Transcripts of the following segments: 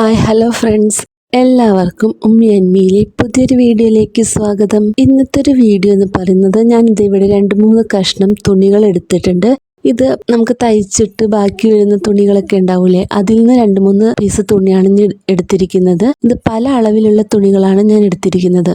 Hi hello friends, എല്ലാവർക്കും ഉമ്മി അന്മിയിലെ പുതിയൊരു വീഡിയോയിലേക്ക് സ്വാഗതം. ഇന്നത്തെ ഒരു വീഡിയോ എന്ന് പറയുന്നത് ഇവിടെ 2-3 കഷ്ണം തുണികൾ എടുത്തിട്ടുണ്ട്. ഇത് നമുക്ക് തയ്ച്ചിട്ട് ബാക്കി വരുന്ന തുണികളൊക്കെ ഉണ്ടാവൂലേ, അതിൽ നിന്ന് 2-3 പീസ് തുണിയാണ് ഞാൻ എടുത്തിരിക്കുന്നത്. ഇത് പല അളവിലുള്ള തുണികളാണ് ഞാൻ എടുത്തിരിക്കുന്നത്.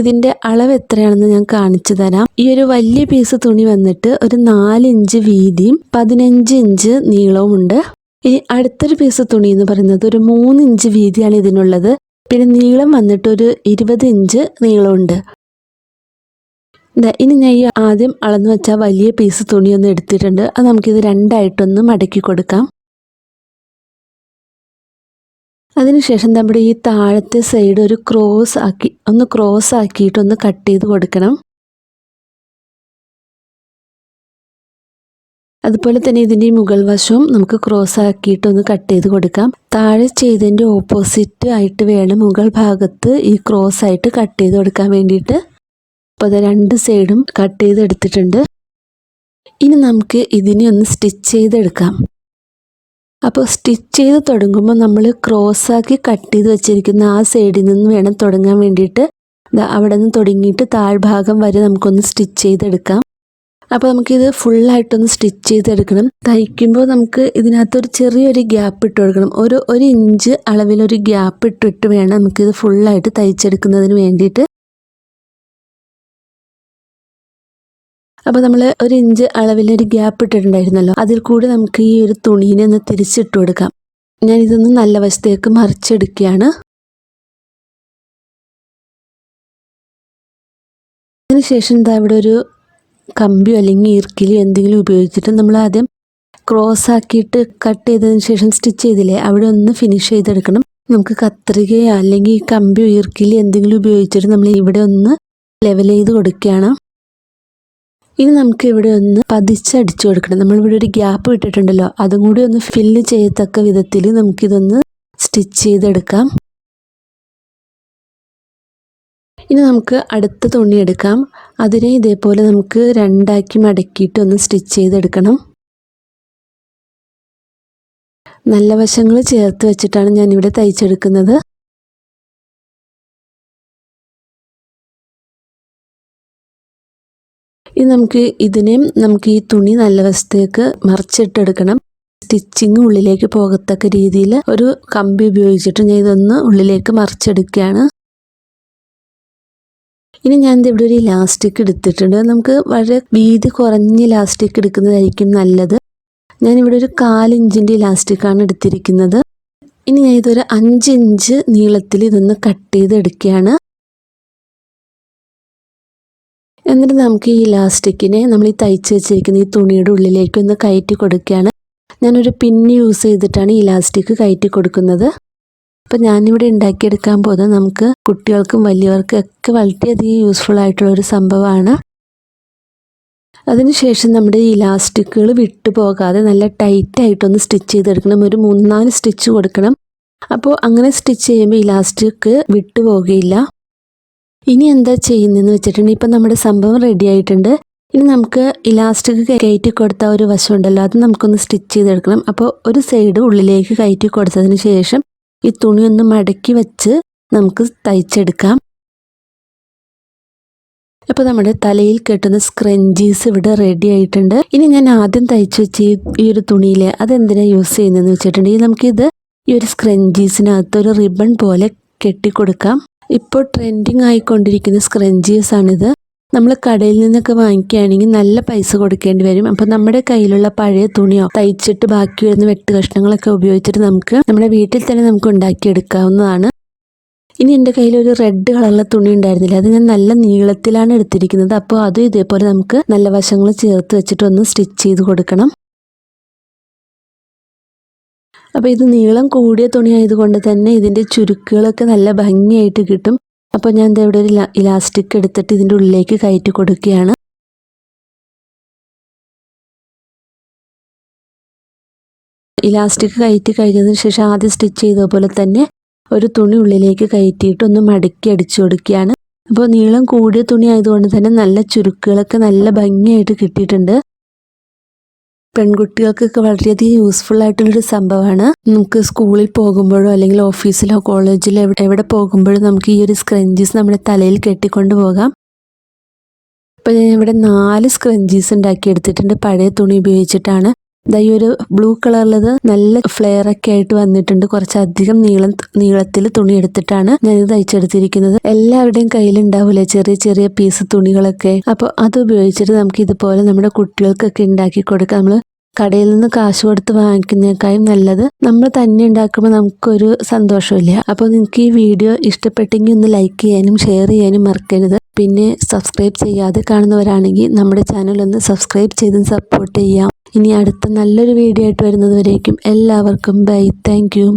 ഇതിന്റെ അളവ് എത്രയാണെന്ന് ഞാൻ കാണിച്ചു തരാം. ഈ ഒരു വലിയ പീസ് തുണി വന്നിട്ട് ഒരു 4 ഇഞ്ച് വീതിയും 15 ഇഞ്ച് നീളവും ഉണ്ട്. ഇനി അടുത്തൊരു പീസ് തുണി എന്ന് പറയുന്നത് ഒരു 3 ഇഞ്ച് വീതിയാണ് ഇതിനുള്ളത്. പിന്നെ നീളം വന്നിട്ട് ഒരു 20 ഇഞ്ച് നീളമുണ്ട്. ഇനി ഞാൻ ആദ്യം അളന്ന് വെച്ച വലിയ പീസ് തുണി ഒന്ന് എടുത്തിട്ടുണ്ട്. അത് നമുക്കിത് രണ്ടായിട്ടൊന്ന് മടക്കി കൊടുക്കാം. അതിനുശേഷം നമ്മുടെ ഈ താഴത്തെ സൈഡ് ഒരു ക്രോസ് ആക്കിയിട്ട് ഒന്ന് കട്ട് ചെയ്ത് കൊടുക്കണം. അതുപോലെ തന്നെ ഇതിൻ്റെ മുകൾ വശവും നമുക്ക് ക്രോസ് ആക്കിയിട്ട് ഒന്ന് കട്ട് ചെയ്ത് കൊടുക്കാം. താഴെ ചെയ്തതിൻ്റെ ഓപ്പോസിറ്റ് ആയിട്ട് വേണം മുകൾ ഭാഗത്ത് ഈ ക്രോസ് ആയിട്ട് കട്ട് ചെയ്ത് കൊടുക്കാൻ വേണ്ടിയിട്ട്. അപ്പോൾ അത് 2 സൈഡും കട്ട് ചെയ്തെടുത്തിട്ടുണ്ട്. ഇനി നമുക്ക് ഇതിനെ ഒന്ന് സ്റ്റിച്ച് ചെയ്തെടുക്കാം. അപ്പോൾ സ്റ്റിച്ച് ചെയ്ത് തുടങ്ങുമ്പോൾ നമ്മൾ ക്രോസ് ആക്കി കട്ട് ചെയ്ത് വെച്ചിരിക്കുന്ന ആ സൈഡിൽ നിന്ന് വേണം തുടങ്ങാൻ വേണ്ടിയിട്ട്. അവിടെ നിന്ന് തുടങ്ങിയിട്ട് താഴ്ഭാഗം വരെ നമുക്കൊന്ന് സ്റ്റിച്ച് ചെയ്തെടുക്കാം. അപ്പോൾ നമുക്കിത് ഫുള്ളായിട്ടൊന്ന് സ്റ്റിച്ച് ചെയ്തെടുക്കണം. തയ്ക്കുമ്പോൾ നമുക്ക് ഇതിനകത്തൊരു ചെറിയൊരു ഗ്യാപ്പ് ഇട്ട് കൊടുക്കണം. ഒരു ഇഞ്ച് അളവിലൊരു ഗ്യാപ്പ് ഇട്ടിട്ട് വേണം നമുക്കിത് ഫുള്ളായിട്ട് തയ്ച്ചെടുക്കുന്നതിന് വേണ്ടിയിട്ട്. അപ്പോൾ നമ്മൾ 1 ഇഞ്ച് അളവിലൊരു ഗ്യാപ്പ് ഇട്ടിട്ടുണ്ടായിരുന്നല്ലോ, അതിൽ കൂടി നമുക്ക് ഈ ഒരു തുണീനെ ഒന്ന് തിരിച്ചിട്ട് കൊടുക്കാം. ഞാനിതൊന്ന് നല്ല വശത്തേക്ക് മറിച്ചെടുക്കുകയാണ്. അതിനുശേഷം ഇവിടെ ഒരു കമ്പിയോ അല്ലെങ്കിൽ ഈർക്കിലിയോ എന്തെങ്കിലും ഉപയോഗിച്ചിട്ട് നമ്മൾ ആദ്യം ക്രോസ് ആക്കിയിട്ട് കട്ട് ചെയ്തതിന് ശേഷം സ്റ്റിച്ച് ചെയ്തില്ലേ, അവിടെ ഒന്ന് ഫിനിഷ് ചെയ്തെടുക്കണം. നമുക്ക് കത്രികയോ അല്ലെങ്കിൽ കമ്പിയോ ഈർക്കിലിയോ എന്തെങ്കിലും ഉപയോഗിച്ചിട്ട് നമ്മൾ ഇവിടെ ഒന്ന് ലെവൽ ചെയ്ത് കൊടുക്കുകയാണ്. ഇനി നമുക്ക് ഇവിടെ ഒന്ന് പതിച്ചടിച്ചു കൊടുക്കണം. നമ്മളിവിടെ ഒരു ഗ്യാപ്പ് ഇട്ടിട്ടുണ്ടല്ലോ, അതും കൂടി ഒന്ന് ഫില്ല് ചെയ്യത്തക്ക വിധത്തിൽ നമുക്കിതൊന്ന് സ്റ്റിച്ച് ചെയ്തെടുക്കാം. ഇനി നമുക്ക് അടുത്ത തുണി എടുക്കാം. അതിനെ ഇതേപോലെ നമുക്ക് 2ആക്കി മടക്കിയിട്ട് ഒന്ന് സ്റ്റിച്ച് ചെയ്തെടുക്കണം. നല്ല വശങ്ങൾ ചേർത്ത് വെച്ചിട്ടാണ് ഞാനിവിടെ തയ്ച്ചെടുക്കുന്നത്. ഇനി നമുക്ക് ഈ തുണി നല്ല വശത്തേക്ക് മറിച്ചിട്ടെടുക്കണം. സ്റ്റിച്ചിങ് ഉള്ളിലേക്ക് പോകത്തക്ക രീതിയിൽ ഒരു കമ്പി ഉപയോഗിച്ചിട്ട് ഞാൻ ഇതൊന്ന് ഉള്ളിലേക്ക് മറിച്ചെടുക്കുകയാണ്. ഇനി ഞാൻ ഇവിടെ ഒരു ഇലാസ്റ്റിക് എടുത്തിട്ടുണ്ട്. നമുക്ക് വളരെ വീതി കുറഞ്ഞ ഇലാസ്റ്റിക് എടുക്കുന്നതായിരിക്കും നല്ലത്. ഞാനിവിടെ ഒരു 4 ഇഞ്ചിൻ്റെ ഇലാസ്റ്റിക്കാണ് എടുത്തിരിക്കുന്നത്. ഇനി ഞാൻ ഇതൊരു 5 ഇഞ്ച് നീളത്തിൽ ഇതൊന്ന് കട്ട് ചെയ്ത് എടുക്കുകയാണ്. എന്നിട്ട് നമുക്ക് ഈ ഇലാസ്റ്റിക്കിനെ നമ്മൾ ഈ തയ്ച്ച് വെച്ചിരിക്കുന്ന ഈ തുണിയുടെ ഉള്ളിലേക്ക് ഒന്ന് കയറ്റി കൊടുക്കുകയാണ്. ഞാനൊരു പിന്ന് യൂസ് ചെയ്തിട്ടാണ് ഈ ഇലാസ്റ്റിക് കയറ്റി കൊടുക്കുന്നത്. അപ്പോൾ ഞാനിവിടെ ഉണ്ടാക്കിയെടുക്കാൻ പോകുന്നത് നമുക്ക് കുട്ടികൾക്കും വലിയവർക്കും ഒക്കെ വളരെയധികം യൂസ്ഫുൾ ആയിട്ടുള്ള ഒരു സംഭവമാണ്. അതിനുശേഷം നമ്മുടെ ഈ ഇലാസ്റ്റിക്കുകൾ വിട്ടു പോകാതെ നല്ല ടൈറ്റായിട്ടൊന്ന് സ്റ്റിച്ച് ചെയ്തെടുക്കണം. ഒരു 3-4 സ്റ്റിച്ച് കൊടുക്കണം. അപ്പോൾ അങ്ങനെ സ്റ്റിച്ച് ചെയ്യുമ്പോൾ ഇലാസ്റ്റിക് വിട്ടു പോകുകയില്ല. ഇനി എന്താ ചെയ്യുന്നതെന്ന് വെച്ചിട്ടുണ്ടെങ്കിൽ ഇപ്പം നമ്മുടെ സംഭവം റെഡി ആയിട്ടുണ്ട്. ഇനി നമുക്ക് ഇലാസ്റ്റിക് കയറ്റി കൊടുത്ത ഒരു വശം ഉണ്ടല്ലോ, അത് നമുക്കൊന്ന് സ്റ്റിച്ച് ചെയ്തെടുക്കണം. അപ്പോൾ ഒരു സൈഡ് ഉള്ളിലേക്ക് കയറ്റി കൊടുത്തതിന് ശേഷം ഈ തുണി ഒന്ന് മടക്കി വെച്ച് നമുക്ക് തയ്ച്ചെടുക്കാം. അപ്പോൾ നമ്മുടെ തലയിൽ കെട്ടുന്ന സ്ക്രഞ്ചീസ് ഇവിടെ റെഡി ആയിട്ടുണ്ട്. ഇനി ഞാൻ ആദ്യം തയ്ച്ചു വെച്ച ഈ ഒരു തുണിയിൽ അതെന്തിനാണ് യൂസ് ചെയ്യുന്നതെന്ന് വെച്ചിട്ടുണ്ടെങ്കിൽ നമുക്കിത് ഈ ഒരു സ്ക്രഞ്ചീസിനകത്ത് ഒരു റിബൺ പോലെ കെട്ടിക്കൊടുക്കാം. ഇപ്പോൾ ട്രെൻഡിങ് ആയിക്കൊണ്ടിരിക്കുന്ന സ്ക്രഞ്ചീസ് ആണിത്. നമ്മൾ കടയിൽ നിന്നൊക്കെ വാങ്ങിക്കുകയാണെങ്കിൽ നല്ല പൈസ കൊടുക്കേണ്ടി വരും. അപ്പോൾ നമ്മുടെ കയ്യിലുള്ള പഴയ തുണിയോ തയ്ച്ചിട്ട് ബാക്കി വരുന്ന വെട്ട് കഷ്ണങ്ങളൊക്കെ ഉപയോഗിച്ചിട്ട് നമുക്ക് നമ്മുടെ വീട്ടിൽ തന്നെ നമുക്ക് ഉണ്ടാക്കിയെടുക്കാവുന്നതാണ്. ഇനി എൻ്റെ കയ്യിൽ ഒരു റെഡ് കളറിലെ തുണി ഉണ്ടായിരുന്നില്ല, അത് ഞാൻ നല്ല നീളത്തിലാണ് എടുത്തിരിക്കുന്നത്. അപ്പോൾ അതും ഇതേപോലെ നമുക്ക് നല്ല വശങ്ങൾ ചേർത്ത് വെച്ചിട്ട് ഒന്ന് സ്റ്റിച്ച് ചെയ്ത് കൊടുക്കണം. അപ്പോൾ ഇത് നീളം കൂടിയ തുണി ആയതുകൊണ്ട് തന്നെ ഇതിൻ്റെ ചുരുക്കുകളൊക്കെ നല്ല ഭംഗിയായിട്ട് കിട്ടും. അപ്പോൾ ഞാൻ ഇവിടെ ഒരു ഇലാസ്റ്റിക് എടുത്തിട്ട് ഇതിൻ്റെ ഉള്ളിലേക്ക് കയറ്റി കൊടുക്കുകയാണ്. ഇലാസ്റ്റിക് കയറ്റി കഴിഞ്ഞതിന് ശേഷം ആദ്യം സ്റ്റിച്ച് ചെയ്ത പോലെ തന്നെ ഒരു തുണി ഉള്ളിലേക്ക് കയറ്റിയിട്ട് ഒന്ന് മടക്കി അടിച്ചു കൊടുക്കുകയാണ്. അപ്പോൾ നീളം കൂടിയ തുണി ആയതുകൊണ്ട് തന്നെ നല്ല ചുരുക്കുകളൊക്കെ നല്ല ഭംഗിയായിട്ട് കിട്ടിയിട്ടുണ്ട്. പെൺകുട്ടികൾക്കൊക്കെ വളരെയധികം യൂസ്ഫുൾ ആയിട്ടുള്ളൊരു സംഭവമാണ്. നമുക്ക് സ്കൂളിൽ പോകുമ്പോഴോ അല്ലെങ്കിൽ ഓഫീസിലോ കോളേജിലോ എവിടെ പോകുമ്പോഴും നമുക്ക് ഈ ഒരു സ്ക്രഞ്ചീസ് നമ്മുടെ തലയിൽ കെട്ടിക്കൊണ്ട് പോകാം. അപ്പോൾ ഞാൻ ഇവിടെ 4 സ്ക്രഞ്ചീസ് ഉണ്ടാക്കി എടുത്തിട്ടുണ്ട് പഴയ തുണി ഉപയോഗിച്ചിട്ടാണ്. ഈ ഒരു ബ്ലൂ കളറിലത് നല്ല ഫ്ലെയർ ഒക്കെ ആയിട്ട് വന്നിട്ടുണ്ട്. കുറച്ചധികം നീളത്തിൽ തുണി എടുത്തിട്ടാണ് ഞാനിത് തയ്ച്ചെടുത്തിരിക്കുന്നത്. എല്ലാവരുടെയും കയ്യിലുണ്ടാവില്ലേ ചെറിയ ചെറിയ പീസ് തുണികളൊക്കെ. അപ്പോൾ അത് ഉപയോഗിച്ചിട്ട് നമുക്ക് ഇതുപോലെ നമ്മുടെ കുട്ടികൾക്കൊക്കെ ഉണ്ടാക്കി കൊടുക്കാം. നമ്മൾ കടയിൽ നിന്ന് കാശ് കൊടുത്ത് വാങ്ങിക്കുന്നതിനേക്കാളും നല്ലത് നമ്മൾ തന്നെ ഉണ്ടാക്കുമ്പോൾ നമുക്കൊരു സന്തോഷമില്ല. അപ്പോൾ നിങ്ങൾക്ക് ഈ വീഡിയോ ഇഷ്ടപ്പെട്ടെങ്കിൽ ഒന്ന് ലൈക്ക് ചെയ്യാനും ഷെയർ ചെയ്യാനും മറക്കരുത്. പിന്നെ സബ്സ്ക്രൈബ് ചെയ്യാതെ കാണുന്നവരാണെങ്കിൽ നമ്മുടെ ചാനൽ ഒന്ന് സബ്സ്ക്രൈബ് ചെയ്ത് സപ്പോർട്ട് ചെയ്യാം. ഇനി അടുത്ത നല്ലൊരു വീഡിയോ ആയിട്ട് വരുന്നത് വരേക്കും എല്ലാവർക്കും ബൈ. Thank you.